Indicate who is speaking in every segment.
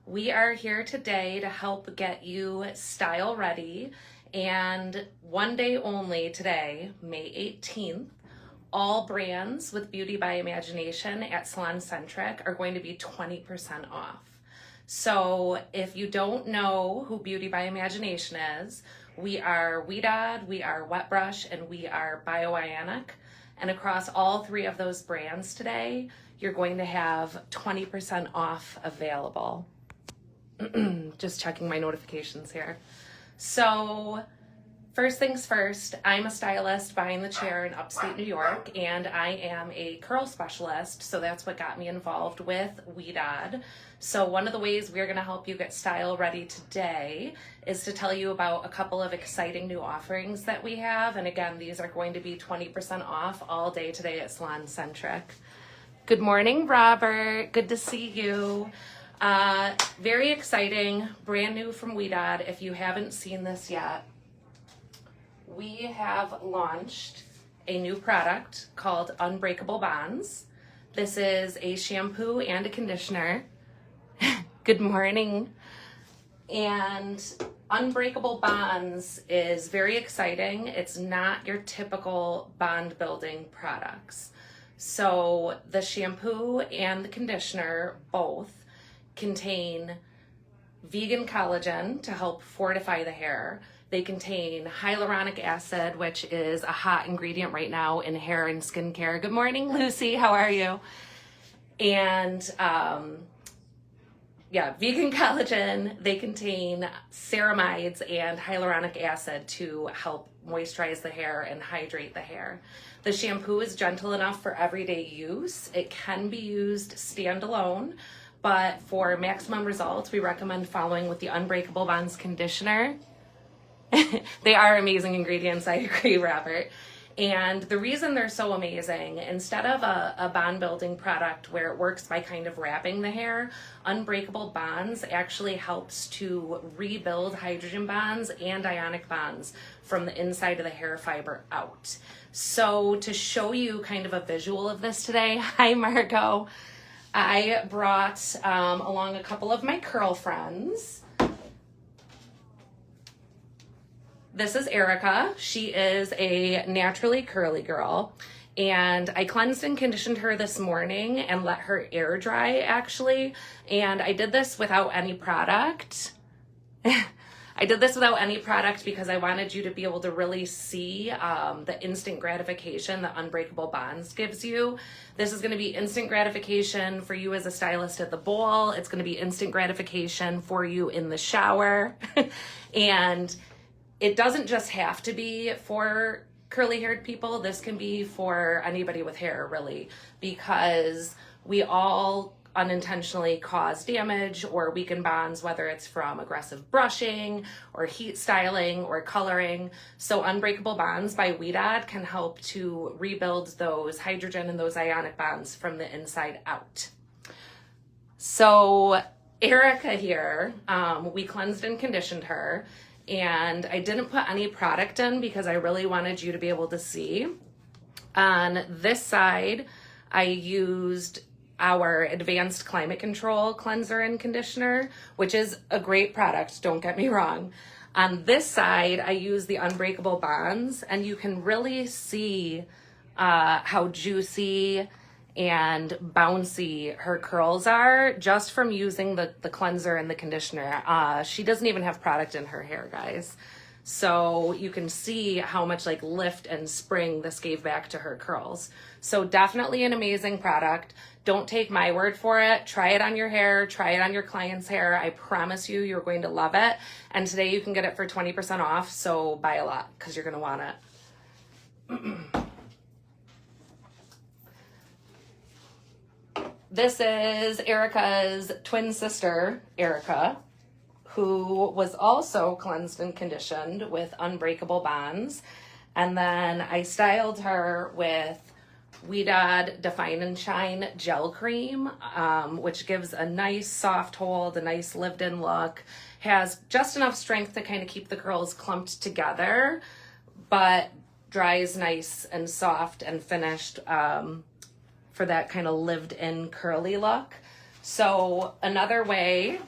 Speaker 1: We are here today to help get you style ready, and one day only today, May 18th, all brands with Beauty by Imagination at Salon Centric are going to be 20% off. So if you don't know who Beauty by Imagination is, we are Weedad, we are Wet Brush, and we are Bioionic. And across all three of those brands today, you're going to have 20% off available. Just checking my notifications here. So first things first, I'm a stylist behind the chair in upstate New York, and I am a curl specialist, so that's what got me involved with Weedad. So one of the ways we're gonna help you get style ready today is to tell you about a couple of exciting new offerings that we have. And again, these are going to be 20% off all day today at Salon Centric. Good morning, Robert. Good to see you. Very exciting, brand new from Weedad. If you haven't seen this yet, we have launched a new product called Unbreakable Bonds. This is a shampoo and a conditioner. Good morning. And Unbreakable Bonds is very exciting. It's not your typical bond building products. So the shampoo and the conditioner both contain vegan collagen to help fortify the hair. They contain hyaluronic acid, which is a hot ingredient right now in hair and skincare. Good morning, Lucy. How are you? And vegan collagen. They contain ceramides and hyaluronic acid to help moisturize the hair and hydrate the hair. The shampoo is gentle enough for everyday use. It can be used standalone, but for maximum results, we recommend following with the Unbreakable Bonds conditioner. They are amazing ingredients, I agree, Robert. And the reason they're so amazing, instead of a bond building product where it works by kind of wrapping the hair, Unbreakable Bonds actually helps to rebuild hydrogen bonds and ionic bonds from the inside of the hair fiber out. So to show you kind of a visual of this today, hi Margot, I brought along a couple of my curl friends. This is Erica. She is a naturally curly girl, and I cleansed and conditioned her this morning and let her air dry actually. And I did this without any product. I did this without any product because I wanted you to be able to really see the instant gratification that Unbreakable Bonds gives you. This is going to be instant gratification for you as a stylist at the bowl. It's going to be instant gratification for you in the shower. And it doesn't just have to be for curly haired people. This can be for anybody with hair, really, because we all unintentionally cause damage or weaken bonds, whether it's from aggressive brushing or heat styling or coloring. So Unbreakable Bonds by Weedad can help to rebuild those hydrogen and those ionic bonds from the inside out. So Erica here, we cleansed and conditioned her, and I didn't put any product in because I really wanted you to be able to see. On this side, I used our Advanced Climate Control Cleanser and Conditioner, which is a great product, don't get me wrong. On this side, I use the Unbreakable Bonds, and you can really see how juicy and bouncy her curls are just from using the cleanser and the conditioner. She doesn't even have product in her hair, guys. So you can see how much like lift and spring this gave back to her curls. So definitely an amazing product. Don't take my word for it. Try it on your hair. Try it on your client's hair. I promise you, you're going to love it. And today you can get it for 20% off. So buy a lot because you're going to want it. This is Erica's twin sister, Erica, who was also cleansed and conditioned with Unbreakable Bonds. And then I styled her with Weedad Define and Shine Gel Cream, which gives a nice soft hold, a nice lived-in look, has just enough strength to kind of keep the curls clumped together, but dries nice and soft and finished for that kind of lived-in curly look. So another way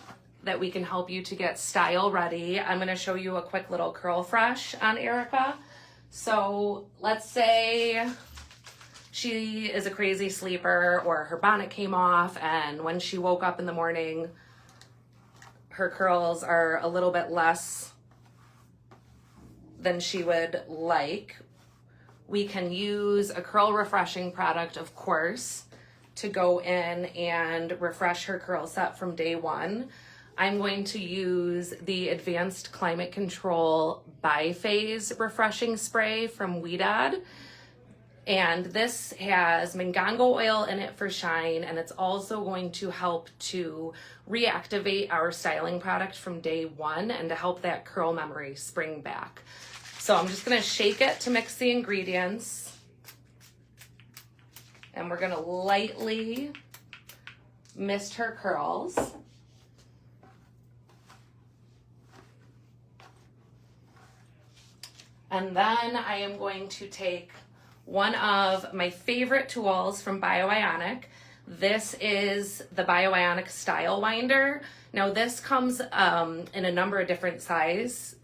Speaker 1: that we can help you to get style ready. I'm going to show you a quick little curl fresh on Erica. So let's say she is a crazy sleeper, or her bonnet came off, and when she woke up in the morning, her curls are a little bit less than she would like. We can use a curl refreshing product, of course, to go in and refresh her curl set from day one. I'm going to use the Advanced Climate Control Biphase Refreshing Spray from Weedad. And this has mangongo oil in it for shine, and it's also going to help to reactivate our styling product from day one and to help that curl memory spring back. So I'm just gonna shake it to mix the ingredients, and we're gonna lightly mist her curls. And then I am going to take one of my favorite tools from BioIonic. This is the BioIonic Style Winder. Now this comes in a number of different sizes.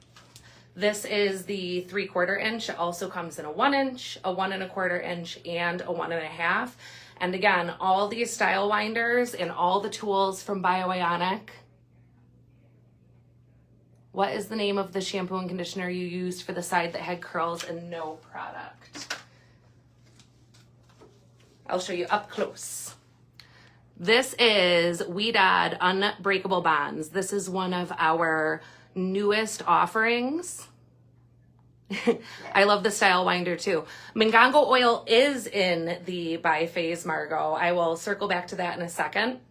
Speaker 1: This is the 3/4 inch. It also comes in a 1 inch, a 1 1/4 inch, and a 1 1/2. And again, all these style winders and all the tools from BioIonic. What is the name of the shampoo and conditioner you used for the side that had curls and no product? I'll show you up close. This is Weedad Unbreakable Bonds. This is one of our newest offerings. I love the style winder too. Mangongo oil is in the Biphase Margot. I will circle back to that in a second.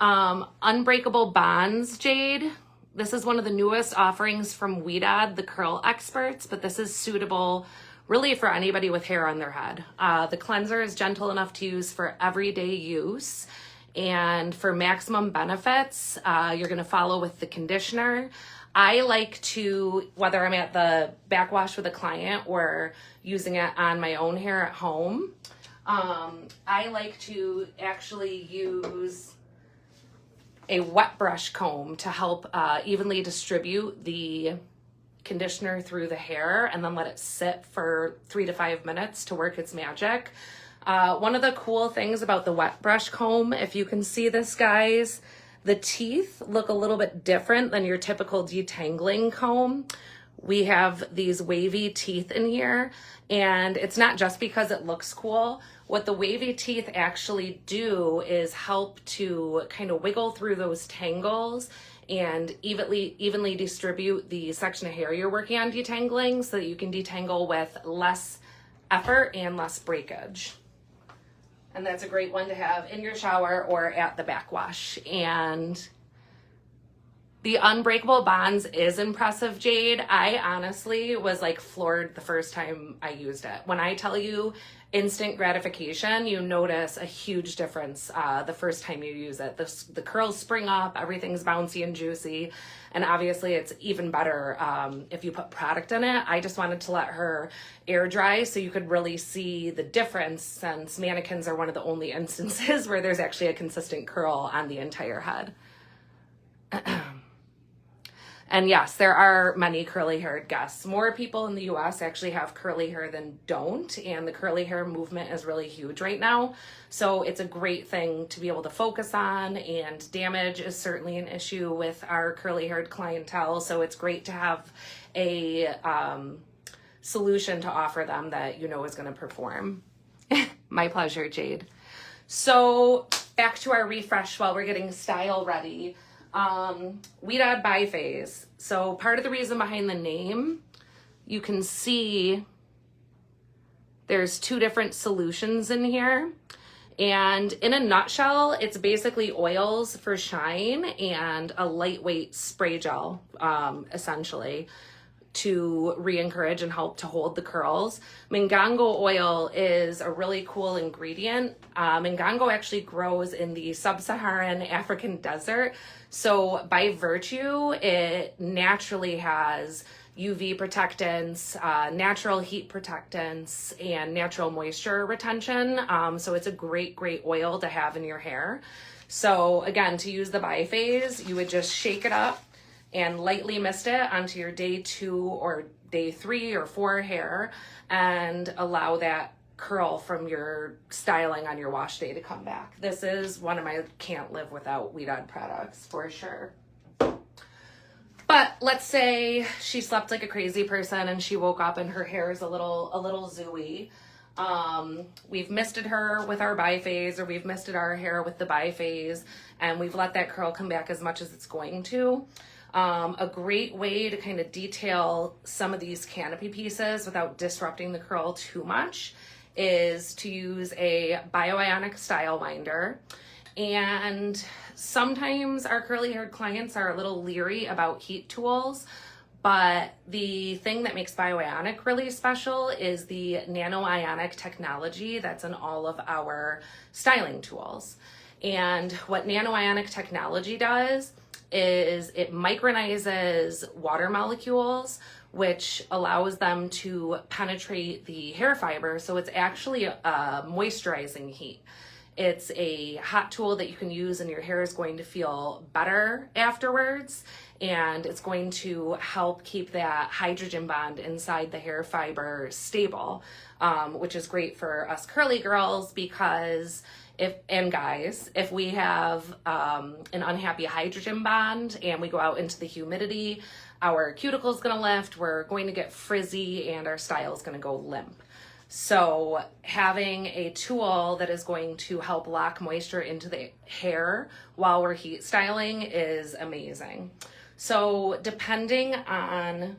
Speaker 1: Unbreakable Bonds, Jade. This is one of the newest offerings from Weedad, the curl experts, but this is suitable really for anybody with hair on their head. The cleanser is gentle enough to use for everyday use. And for maximum benefits, you're gonna follow with the conditioner. I like to, whether I'm at the backwash with a client or using it on my own hair at home, I like to actually use a wet brush comb to help evenly distribute the conditioner through the hair and then let it sit for 3 to 5 minutes to work its magic. One of the cool things about the wet brush comb, if you can see this, guys, the teeth look a little bit different than your typical detangling comb. We have these wavy teeth in here, and it's not just because it looks cool. What the wavy teeth actually do is help to kind of wiggle through those tangles and evenly distribute the section of hair you're working on detangling so that you can detangle with less effort and less breakage. And that's a great one to have in your shower or at the backwash. And the Unbreakable Bonds is impressive, Jade. I honestly was like floored the first time I used it. When I tell you instant gratification, you notice a huge difference the first time you use it. The curls spring up, everything's bouncy and juicy, and obviously it's even better if you put product in it. I just wanted to let her air dry so you could really see the difference, since mannequins are one of the only instances where there's actually a consistent curl on the entire head. And yes, there are many curly haired guests. More people in the US actually have curly hair than don't, and the curly hair movement is really huge right now. So it's a great thing to be able to focus on, and damage is certainly an issue with our curly haired clientele. So it's great to have a solution to offer them that you know is going to perform. My pleasure, Jade. So back to our refresh while we're getting style ready. Weedad Biphase. So part of the reason behind the name, you can see there's 2 different solutions in here. And in a nutshell, it's basically oils for shine and a lightweight spray gel, essentially, to re-encourage and help to hold the curls. Mangongo oil is a really cool ingredient. Mangongo actually grows in the sub-Saharan African desert. So by virtue, it naturally has UV protectants, natural heat protectants, and natural moisture retention. So it's a great oil to have in your hair. So again, to use the biphase, you would just shake it up and lightly mist it onto your day 2 or day 3 or 4 hair and allow that curl from your styling on your wash day to come back. This is one of my can't live without Weed On products for sure. But let's say she slept like a crazy person and she woke up and her hair is a little zooey. We've misted her with our biphase, or we've misted our hair with the biphase, and we've let that curl come back as much as it's going to. A great way to kind of detail some of these canopy pieces without disrupting the curl too much is to use a bioionic style winder. And sometimes our curly haired clients are a little leery about heat tools, but the thing that makes bioionic really special is the nanoionic technology that's in all of our styling tools. And what nanoionic technology does is it micronizes water molecules, which allows them to penetrate the hair fiber. So it's actually a moisturizing heat. It's a hot tool that you can use and your hair is going to feel better afterwards. And it's going to help keep that hydrogen bond inside the hair fiber stable, which is great for us curly girls because and guys, if we have an unhappy hydrogen bond and we go out into the humidity, our cuticle is going to lift, we're going to get frizzy, and our style is going to go limp. So having a tool that is going to help lock moisture into the hair while we're heat styling is amazing. So depending on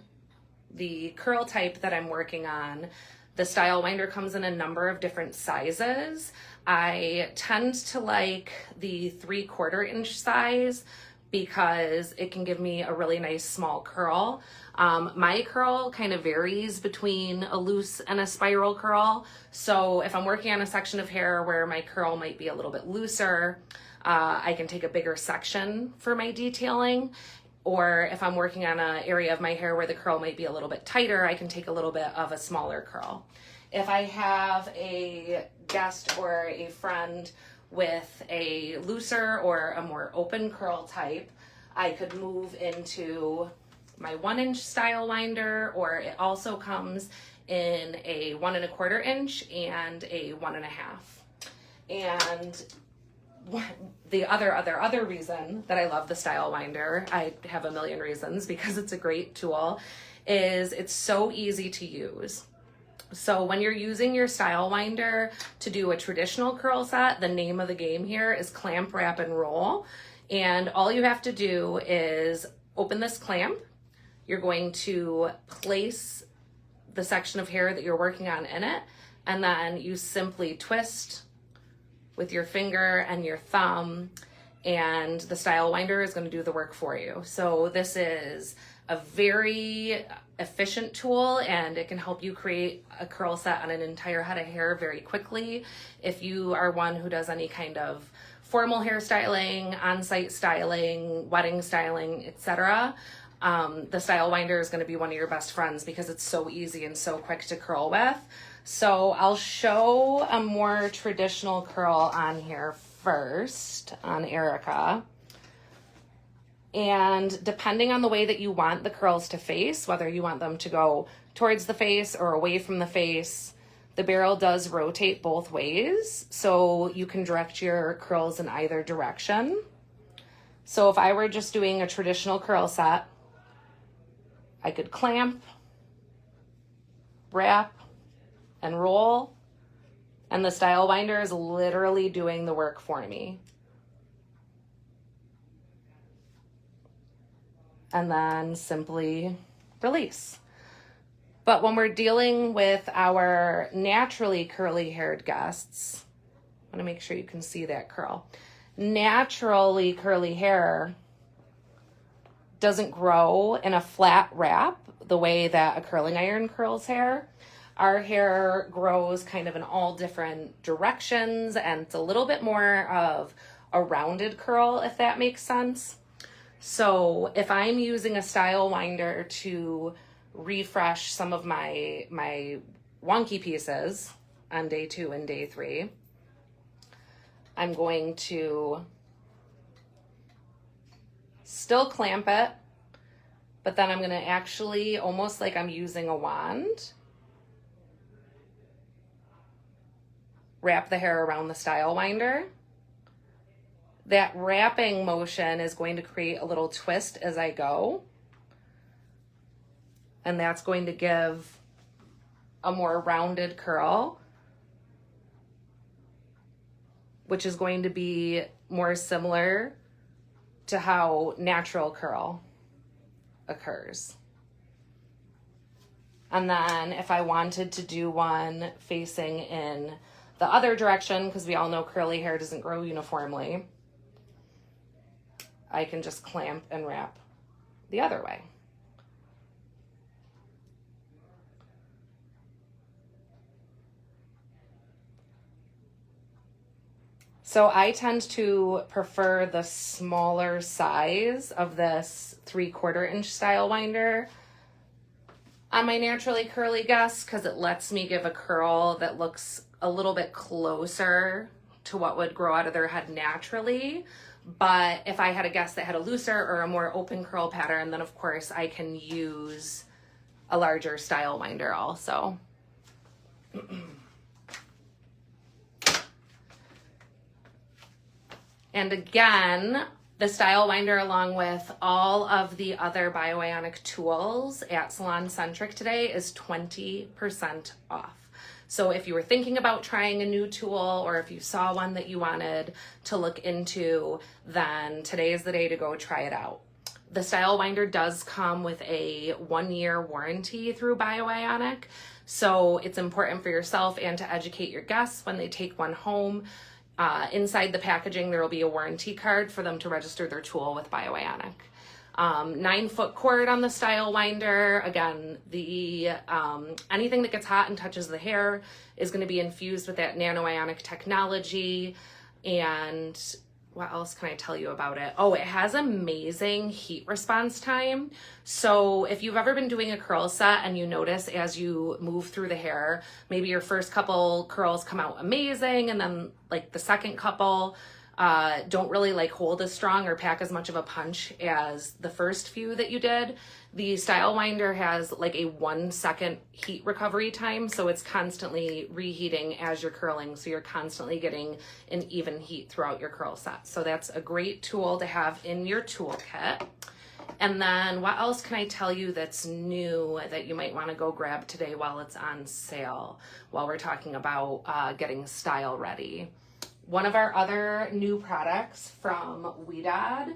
Speaker 1: the curl type that I'm working on, the style winder comes in a number of different sizes. I tend to like the 3/4 inch size because it can give me a really nice small curl. My curl kind of varies between a loose and a spiral curl. So if I'm working on a section of hair where my curl might be a little bit looser, I can take a bigger section for my detailing. Or if I'm working on an area of my hair where the curl might be a little bit tighter, I can take a little bit of a smaller curl. If I have a guest or a friend with a looser or a more open curl type, I could move into my 1 inch style winder, or it also comes in a 1 1/4 inch and a 1 1/2. And the other reason that I love the style winder, I have a million reasons because it's a great tool, is it's so easy to use. So when you're using your style winder to do a traditional curl set, the name of the game here is clamp, wrap, and roll. And all you have to do is open this clamp. You're going to place the section of hair that you're working on in it, and then you simply twist with your finger and your thumb, and the style winder is going to do the work for you. So this is a very efficient tool, and it can help you create a curl set on an entire head of hair very quickly. If you are one who does any kind of formal hairstyling, on-site styling, wedding styling, etc., the style winder is going to be one of your best friends because it's so easy and so quick to curl with. So I'll show a more traditional curl on here first on Erica. And depending on the way that you want the curls to face, whether you want them to go towards the face or away from the face, the barrel does rotate both ways. So you can direct your curls in either direction. So if I were just doing a traditional curl set, I could clamp, wrap, and roll, and the style winder is literally doing the work for me. And then simply release. But when we're dealing with our naturally curly haired guests, I want to make sure you can see that curl. Naturally curly hair doesn't grow in a flat wrap the way that a curling iron curls hair. Our hair grows kind of in all different directions, and it's a little bit more of a rounded curl, if that makes sense. So if I'm using a style winder to refresh some of my wonky pieces on day 2 and day 3, I'm going to Still clamp it, but then I'm gonna actually, almost like I'm using a wand, wrap the hair around the style winder. That wrapping motion is going to create a little twist as I go. And that's going to give a more rounded curl, which is going to be more similar to how natural curl occurs. And then if I wanted to do one facing in the other direction, because we all know curly hair doesn't grow uniformly, I can just clamp and wrap the other way. So I tend to prefer the smaller size of this 3/4 inch style winder on my naturally curly guests, because it lets me give a curl that looks a little bit closer to what would grow out of their head naturally. But if I had a guest that had a looser or a more open curl pattern, then of course I can use a larger style winder also. And again, the style winder, along with all of the other bioionic tools at Salon Centric today, is 20% off. So if you were thinking about trying a new tool, or if you saw one that you wanted to look into, then today is the day to go try it out. The style winder does come with a 1-year warranty through Bioionic. So it's important for yourself and to educate your guests when they take one home. Inside the packaging, there will be a warranty card for them to register their tool with Bioionic. 9-foot cord on the style winder. Again, the anything that gets hot and touches the hair is going to be infused with that nanoionic technology. And what else can I tell you about it? Oh, it has amazing heat response time. So if you've ever been doing a curl set and you notice as you move through the hair, maybe your first couple curls come out amazing, and then like the second couple don't really like hold as strong or pack as much of a punch as the first few that you did. The style winder has like a 1-second heat recovery time, so it's constantly reheating as you're curling, so you're constantly getting an even heat throughout your curl set. So that's a great tool to have in your toolkit. And then what else can I tell you that's new that you might want to go grab today while it's on sale, while we're talking about getting style ready? One of our other new products from Weedad.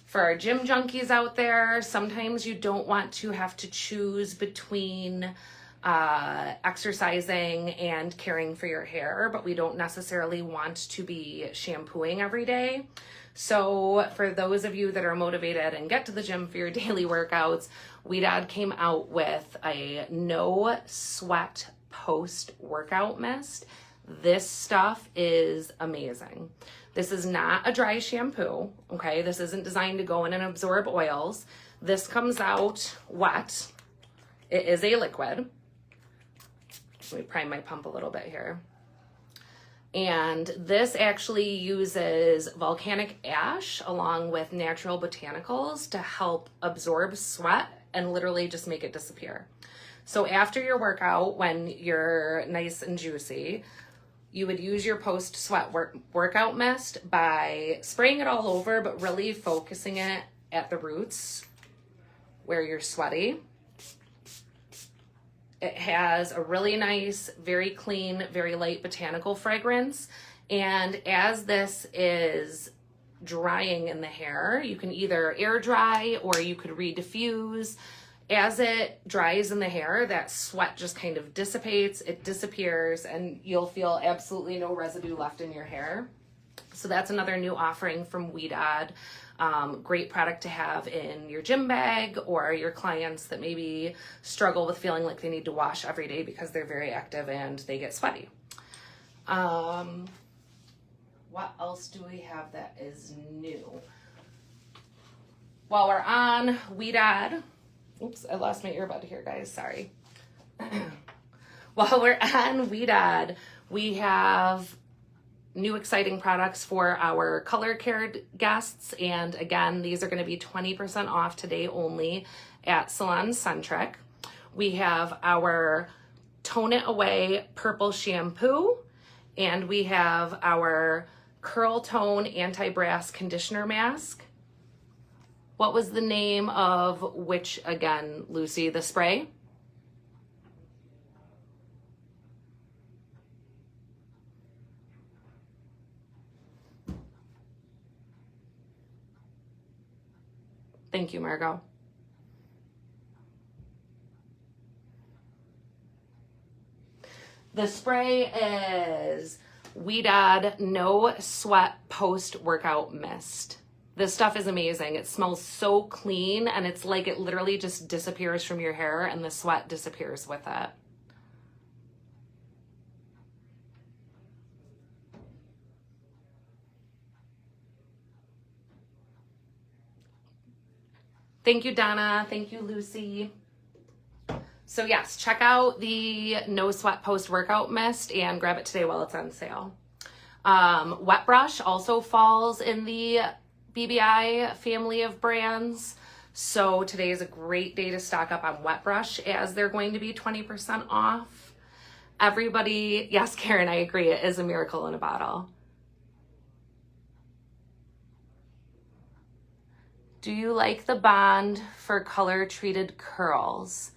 Speaker 1: For our gym junkies out there, sometimes you don't want to have to choose between exercising and caring for your hair, but we don't necessarily want to be shampooing every day. So for those of you that are motivated and get to the gym for your daily workouts, Weedad came out with a no sweat post-workout mist. This stuff is amazing. This is not a dry shampoo, okay? This isn't designed to go in and absorb oils. This comes out wet. It is a liquid. Let me prime my pump a little bit here. And this actually uses volcanic ash along with natural botanicals to help absorb sweat and literally just make it disappear. So after your workout, when you're nice and juicy, you would use your post-sweat workout mist by spraying it all over, but really focusing it at the roots where you're sweaty. It has a really nice, very clean, very light botanical fragrance. And as this is drying in the hair, you can either air dry or you could re-diffuse. As it dries in the hair, that sweat just kind of dissipates, it disappears, and you'll feel absolutely no residue left in your hair. So that's another new offering from Weedad. Great product to have in your gym bag, or your clients that maybe struggle with feeling like they need to wash every day because they're very active and they get sweaty. What else do we have that is new? While we're on Weedad, oops, I lost my earbud here, guys, sorry. While we're on Weedad, we have new exciting products for our color cared guests. And again, these are going to be 20% off today only at Salon Centric. We have our Tone It Away Purple Shampoo, and we have our Curl Tone Anti-Brass Conditioner Mask. What was the name of which again, Lucy? The spray? Thank you, Margot. The spray is Weedad No Sweat Post-Workout Mist. This stuff is amazing. It smells so clean, and it's like it literally just disappears from your hair and the sweat disappears with it. Thank you, Donna. Thank you, Lucy. So yes, check out the No Sweat Post-Workout Mist and grab it today while it's on sale. Wet Brush also falls in the BBI family of brands. So today is a great day to stock up on Wet Brush as they're going to be 20% off. Everybody, yes, Karen, I agree. It is a miracle in a bottle. Do you like the bond for color treated curls?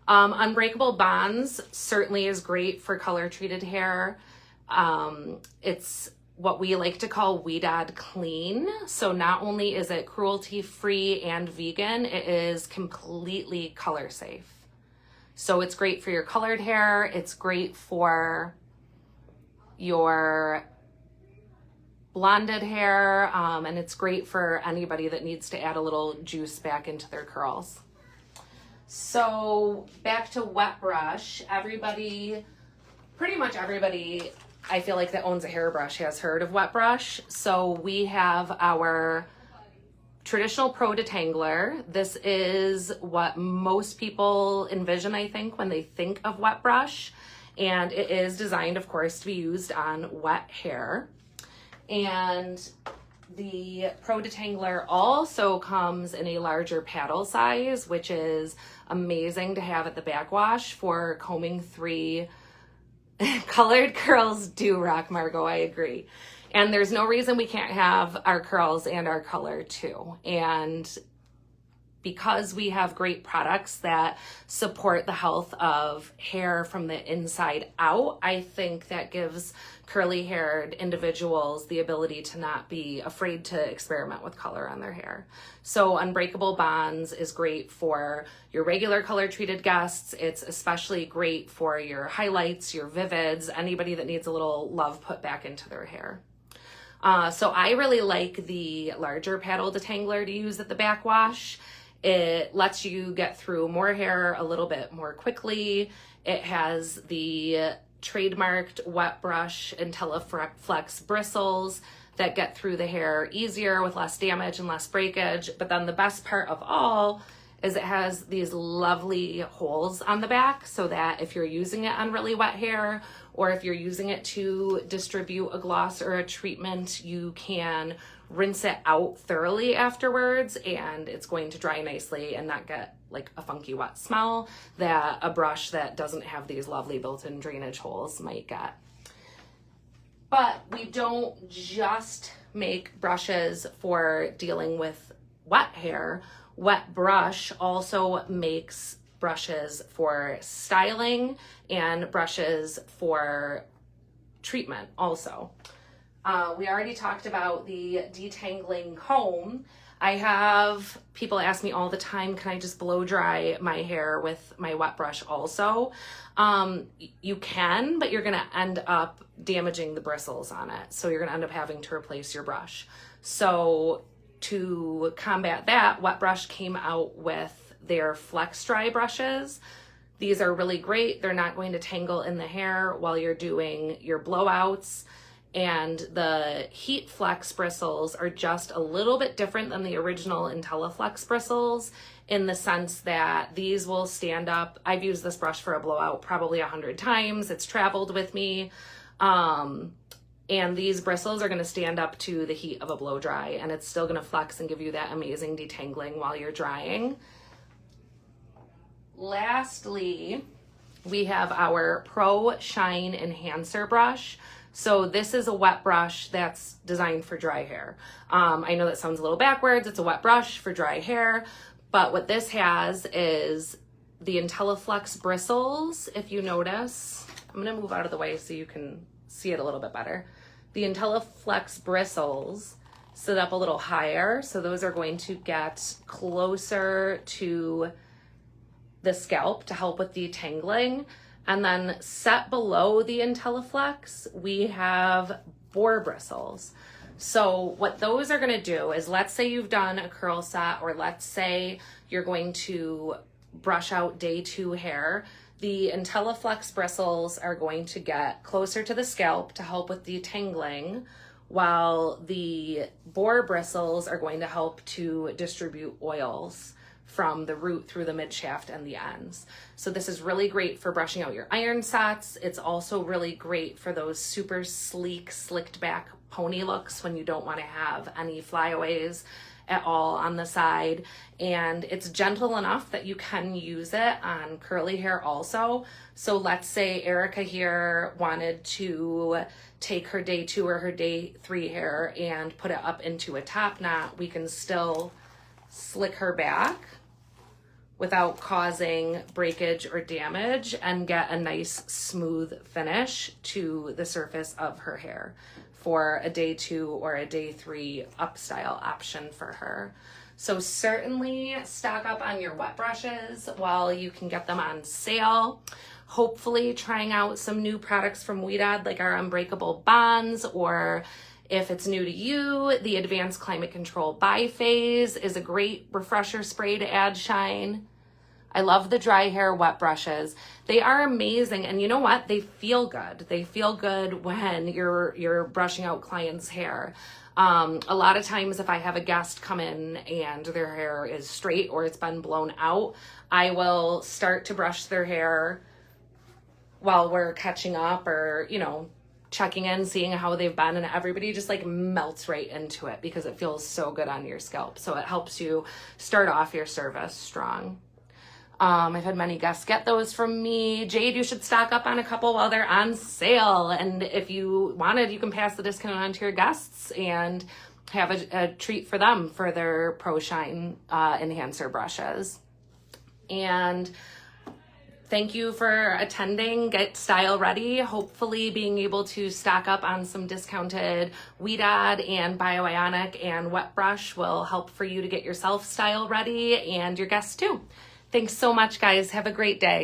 Speaker 1: Unbreakable Bonds certainly is great for color treated hair. It's what we like to call Weedad Clean. So not only is it cruelty free and vegan, it is completely color safe. So it's great for your colored hair. It's great for your blonded hair, and it's great for anybody that needs to add a little juice back into their curls. So back to Wet Brush. Pretty much everybody, I feel like that owns a hairbrush has heard of Wet Brush. So we have our traditional Pro Detangler. This is what most people envision, I think, when they think of Wet Brush. And it is designed, of course, to be used on wet hair. And the Pro Detangler also comes in a larger paddle size, which is amazing to have at the backwash for combing 3 colored curls. Do rock, Margot, I agree. And there's no reason we can't have our curls and our color too. And because we have great products that support the health of hair from the inside out, I think that gives curly haired individuals the ability to not be afraid to experiment with color on their hair. So Unbreakable Bonds is great for your regular color treated guests. It's especially great for your highlights, your vivids, anybody that needs a little love put back into their hair. So I really like the larger paddle detangler to use at the backwash. It lets you get through more hair a little bit more quickly. It has the trademarked Wet Brush IntelliFlex bristles that get through the hair easier with less damage and less breakage. But then the best part of all is it has these lovely holes on the back so that if you're using it on really wet hair or if you're using it to distribute a gloss or a treatment, you can rinse it out thoroughly afterwards and it's going to dry nicely and not get like a funky wet smell that a brush that doesn't have these lovely built-in drainage holes might get. But we don't just make brushes for dealing with wet hair. Wet Brush also makes brushes for styling and brushes for treatment also. We already talked about the detangling comb. I have people ask me all the time, can I just blow dry my hair with my Wet Brush also? You can, but you're gonna end up damaging the bristles on it. So you're gonna end up having to replace your brush. So to combat that, Wet Brush came out with their Flex Dry brushes. These are really great. They're not going to tangle in the hair while you're doing your blowouts. And the Heat Flex bristles are just a little bit different than the original IntelliFlex bristles in the sense that these will stand up. I've used this brush for a blowout probably 100 times. It's traveled with me. And these bristles are going to stand up to the heat of a blow dry, and it's still going to flex and give you that amazing detangling while you're drying. Lastly, we have our Pro Shine Enhancer brush. So this is a wet brush that's designed for dry hair. I know that sounds a little backwards. It's a wet brush for dry hair, but what this has is the IntelliFlex bristles. If you notice, I'm gonna move out of the way so you can see it a little bit better. The IntelliFlex bristles sit up a little higher, so those are going to get closer to the scalp to help with detangling. And then set below the IntelliFlex, we have boar bristles. So what those are gonna do is, let's say you've done a curl set, or let's say you're going to brush out day 2 hair. The IntelliFlex bristles are going to get closer to the scalp to help with detangling, while the boar bristles are going to help to distribute oils from the root through the mid shaft and the ends. So this is really great for brushing out your iron sets. It's also really great for those super sleek, slicked back pony looks when you don't want to have any flyaways at all on the side. And it's gentle enough that you can use it on curly hair also. So let's say Erica here wanted to take her day 2 or her day 3 hair and put it up into a top knot. We can still slick her back without causing breakage or damage and get a nice smooth finish to the surface of her hair for a day 2 or a day 3 up style option for her. So certainly stock up on your wet brushes while you can get them on sale. Hopefully trying out some new products from Weedad, like our Unbreakable Bonds, or if it's new to you, the Advanced Climate Control Biphase is a great refresher spray to add shine. I love the dry hair wet brushes. They are amazing, and you know what? They feel good. They feel good when you're brushing out clients' hair. A lot of times if I have a guest come in and their hair is straight or it's been blown out, I will start to brush their hair while we're catching up, or, you know, checking in, seeing how they've been, and everybody just like melts right into it because it feels so good on your scalp. So it helps you start off your service strong. I've had many guests get those from me. Jade, you should stock up on a couple while they're on sale. And if you wanted, you can pass the discount on to your guests and have a treat for them for their Pro Shine enhancer brushes. And thank you for attending Get Style Ready. Hopefully being able to stock up on some discounted Weedad and Bioionic and wet brush will help for you to get yourself style ready and your guests too. Thanks so much, guys. Have a great day.